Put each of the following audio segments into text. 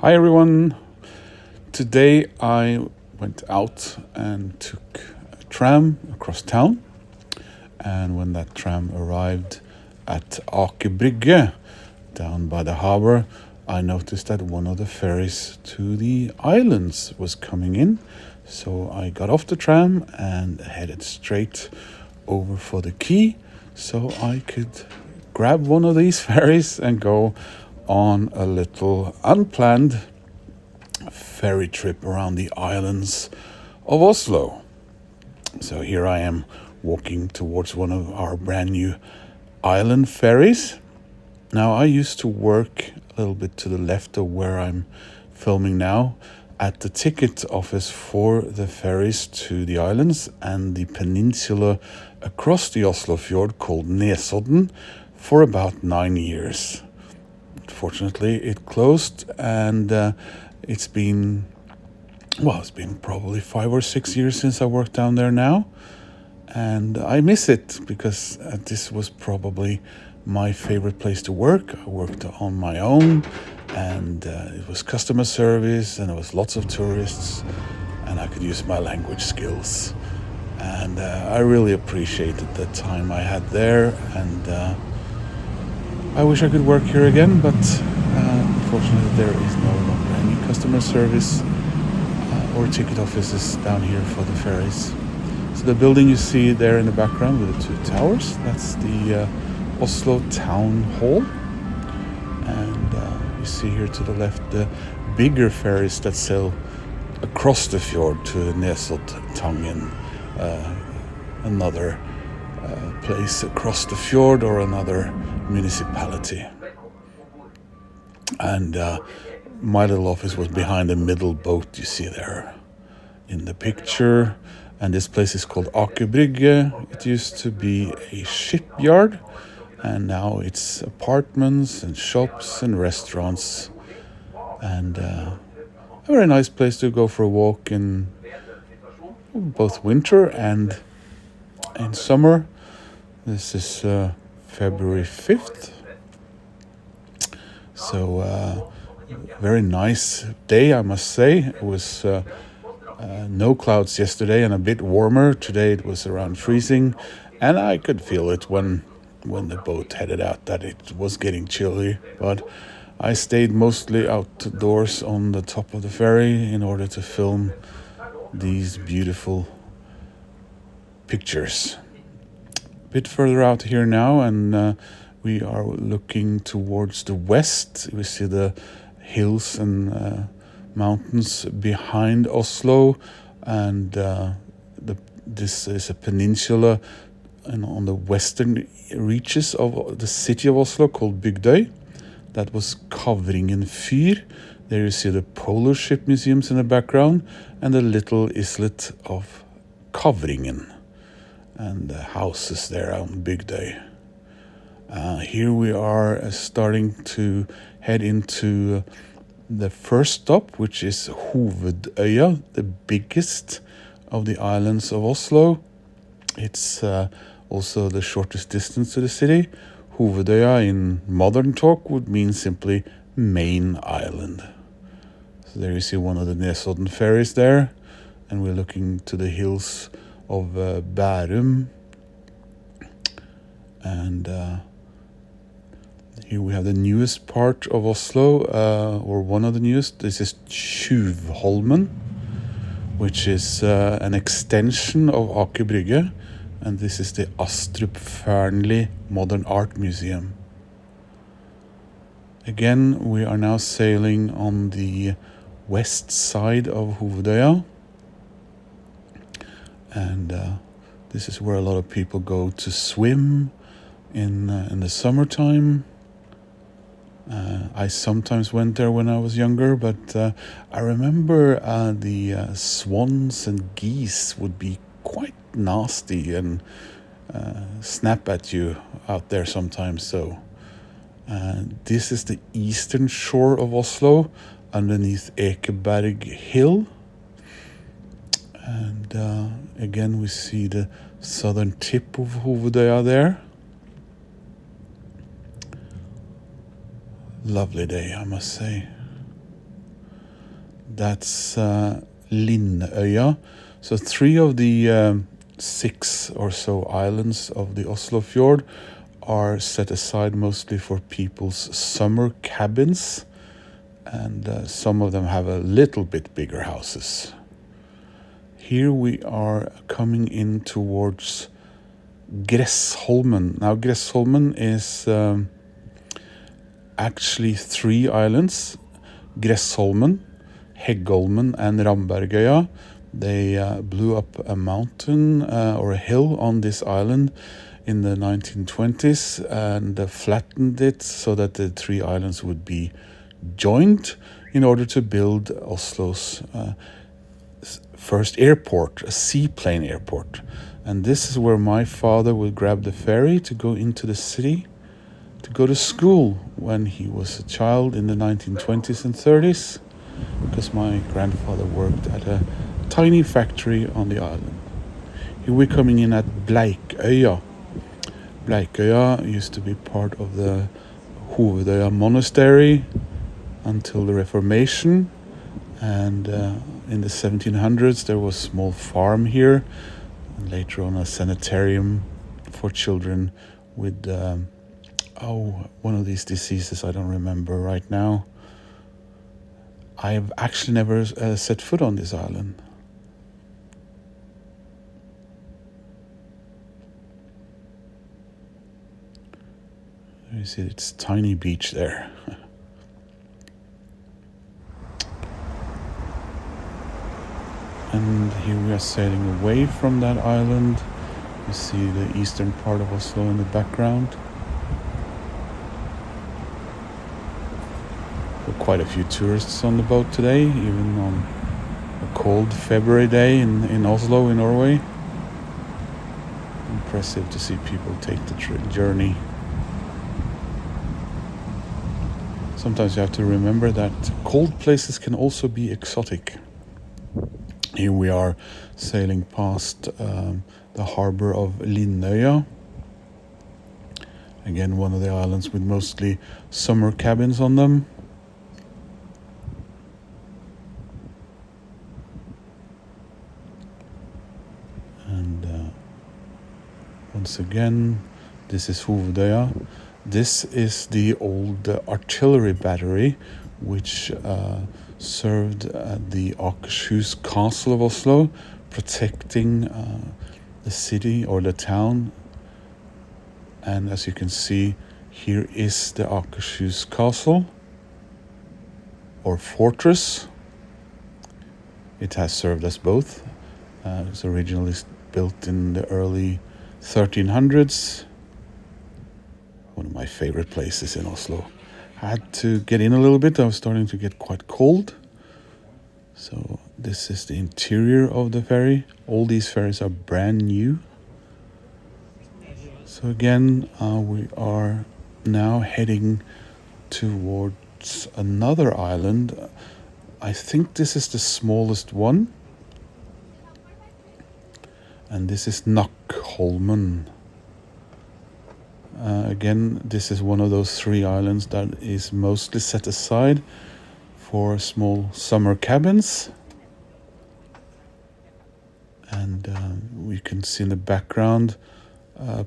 Hi everyone. Today I went out and took a tram across town. And when that tram arrived at Aker Brygge, down by the harbor, I noticed that one of the ferries to the islands was coming in. So I got off the tram and headed straight over for the quay so I could grab one of these ferries and go on a little unplanned ferry trip around the islands of Oslo. So here I am walking towards one of our brand new island ferries. Now, I used to work a little bit to the left of where I'm filming now at the ticket office for the ferries to the islands and the peninsula across the Oslo fjord called Nesodden for about 9 years. Fortunately, it closed, and it's been probably 5 or 6 years since I worked down there now, and I miss it because this was probably my favorite place to work. I worked on my own, and it was customer service, and there was lots of tourists, and I could use my language skills, and I really appreciated the time I had there, and I wish I could work here again, but unfortunately there is no longer any customer service or ticket offices down here for the ferries. So the building you see there in the background with the two towers, that's the Oslo Town Hall. And you see here to the left the bigger ferries that sail across the fjord to Nesoddtangen, another place across the fjord or another municipality. And my little office was behind the middle boat you see there in the picture. And this place is called Aker Brygge. It used to be a shipyard, and now it's apartments and shops and restaurants, and a very nice place to go for a walk in both winter and in summer. This is February 5th. So very nice day, I must say. It was no clouds yesterday and a bit warmer. Today it was around freezing, and I could feel it when the boat headed out that it was getting chilly. But I stayed mostly outdoors on the top of the ferry in order to film these beautiful pictures. A bit further out here now, and we are looking towards the west. We see the hills and mountains behind Oslo, and this is a peninsula on the western reaches of the city of Oslo called Bygdøy. That was Kavringen Fyr. There you see the polar ship museums in the background and the little islet of Kavringen and the houses there on Bygdøy. Here we are starting to head into the first stop, which is Hovedøya, the biggest of the islands of Oslo. It's also the shortest distance to the city. Hovedøya in modern talk would mean simply main island. So there you see one of the Nesodden ferries there, and we're looking to the hills of Bærum, and here we have the newest part of Oslo, or one of the newest. This is Tjuvholmen, which is an extension of Aker Brygge, and this is the Astrup Fearnley Modern Art Museum. Again, we are now sailing on the west side of Hovedøya, and this is where a lot of people go to swim in the summertime. I sometimes went there when I was younger, but I remember the swans and geese would be quite nasty and snap at you out there sometimes. So this is the eastern shore of Oslo underneath Ekeberg Hill. And again, we see the southern tip of Hovedøya there. Lovely day, I must say. that's Linnøya. So 3 of the 6 or so islands of the Oslo fjord are set aside mostly for people's summer cabins, and some of them have a little bit bigger houses. Here we are coming in towards Gressholmen. Now Gressholmen is actually 3 islands: Gressholmen, Heggholmen and Rambergøya. They blew up a mountain or a hill on this island in the 1920s and flattened it so that the 3 islands would be joined in order to build Oslo's first airport, a seaplane airport. And this is where my father would grab the ferry to go into the city to go to school when he was a child in the 1920s and 30s, because my grandfather worked at a tiny factory on the island. Here we're coming in at Bleikøya. Bleikøya used to be part of the Hovedøya Monastery until the Reformation, and in the 1700s there was a small farm here, and later on a sanitarium for children with one of these diseases I don't remember right now. I've actually never set foot on this island. You see it's tiny beach there. And here we are sailing away from that island. You see the eastern part of Oslo in the background. There are quite a few tourists on the boat today, even on a cold February day in Oslo, in Norway. Impressive to see people take the journey. Sometimes you have to remember that cold places can also be exotic. Here we are sailing past the harbor of Linnøya. Again, one of the islands with mostly summer cabins on them. And once again, this is Hovedøya. This is the old artillery battery which served the Akershus Castle of Oslo, protecting the city or the town. And as you can see, here is the Akershus Castle or fortress. It has served us both. It was originally built in the early 1300s. One of my favorite places in Oslo. I had to get in a little bit. I was starting to get quite cold. So this is the interior of the ferry. All these ferries are brand new. So again, we are now heading towards another island. I think this is the smallest one. And this is Nakkholmen. Again, this is one of those 3 islands that is mostly set aside for small summer cabins. And we can see in the background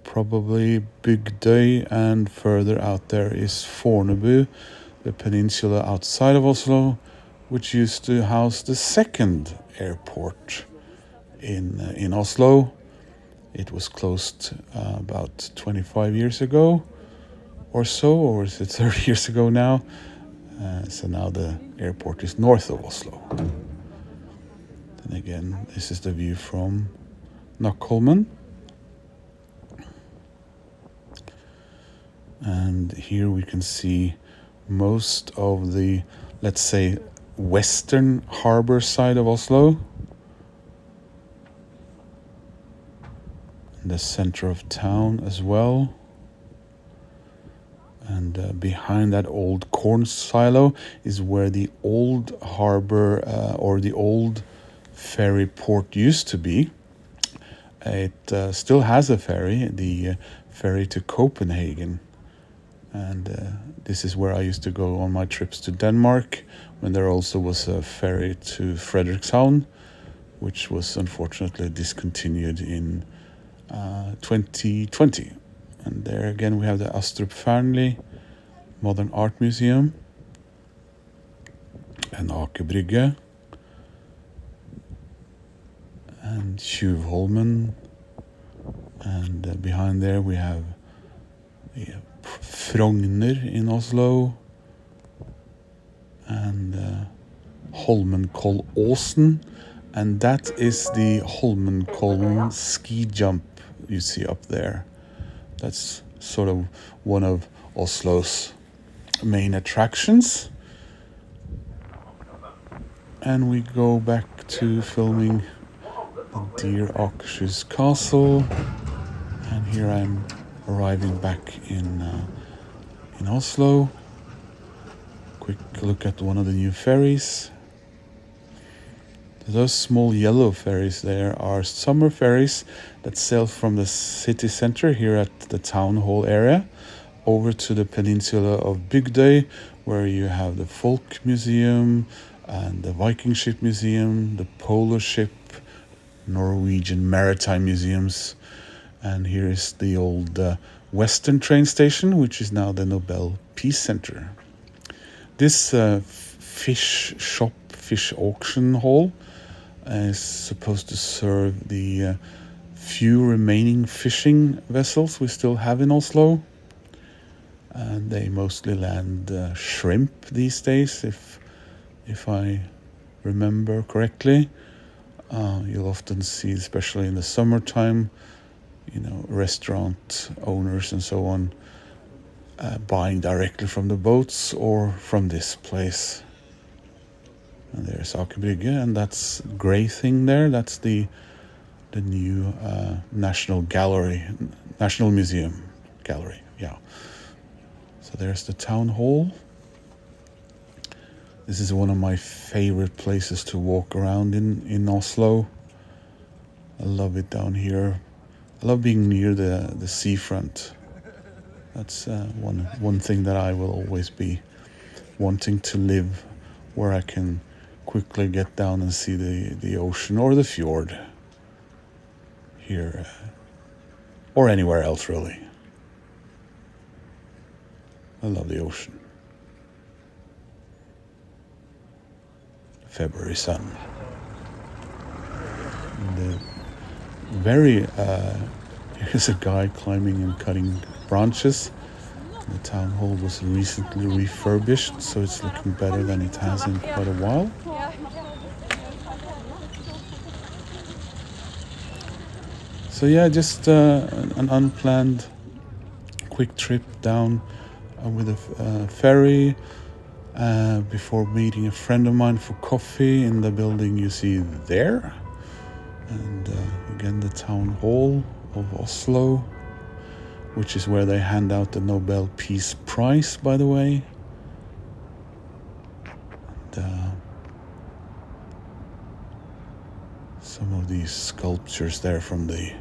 probably Bygdøy, and further out there is Fornebu, the peninsula outside of Oslo, which used to house the second airport in Oslo. It was closed about 25 years ago or so, or is it 30 years ago now? So now the airport is north of Oslo. Then again, this is the view from Nakkholmen. And here we can see most of the, let's say, western harbor side of Oslo. The center of town as well. And behind that old corn silo is where the old harbor or the old ferry port used to be. It still has a ferry, the ferry to Copenhagen. And this is where I used to go on my trips to Denmark, when there also was a ferry to Frederikshavn, which was unfortunately discontinued in 2020. And there again we have the Astrup Fearnley Modern Art Museum and Aker Brygge and Tjuvholmen, and behind there we have Frogner in Oslo and Holmenkollåsen, and that is the Holmenkollen ski jump you see up there. That's sort of one of Oslo's main attractions. And we go back to filming the Deer Akershus Castle, and here I'm arriving back in Oslo. Quick look at one of the new ferries. Those small yellow ferries there are summer ferries that sail from the city center here at the town hall area over to the peninsula of Bygdøy, where you have the Folk Museum and the Viking Ship Museum, the Polar Ship, Norwegian Maritime Museums, and here is the old Western train station, which is now the Nobel Peace Center. This fish auction hall is supposed to serve the few remaining fishing vessels we still have in Oslo. And they mostly land shrimp these days, if I remember correctly. You'll often see, especially in the summertime, restaurant owners and so on buying directly from the boats or from this place. And there's Aker Brygge, and that's gray thing there. That's the new National Museum Gallery. Yeah. So there's the town hall. This is one of my favorite places to walk around in Oslo. I love it down here. I love being near the seafront. That's one thing that I will always be wanting to live, where I can quickly get down and see the ocean or the fjord here, or anywhere else really. I love the ocean. February sun. Here's a guy climbing and cutting branches. The town hall was recently refurbished, so it's looking better than it has in quite a while. So yeah, just an unplanned quick trip down with a ferry before meeting a friend of mine for coffee in the building you see there. And again, the town hall of Oslo, which is where they hand out the Nobel Peace Prize, by the way. And, some of these sculptures there from the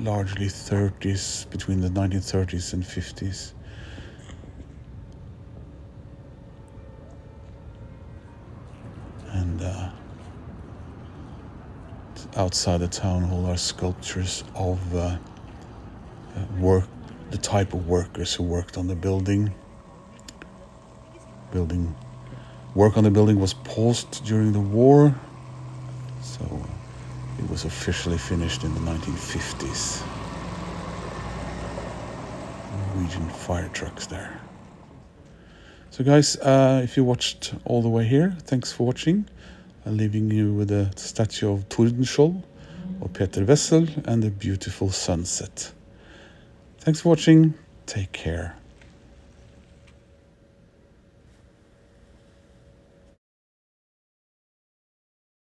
largely 30s, between the 1930s and 50s. And outside the town hall are sculptures of the type of workers who worked on the building. Work on the building was paused during the war, so it was officially finished in the 1950s. Norwegian fire trucks there. So guys, if you watched all the way here, thanks for watching. I'm leaving you with a statue of Tordenskjold, or Peter Wessel, and a beautiful sunset. Thanks for watching. Take care.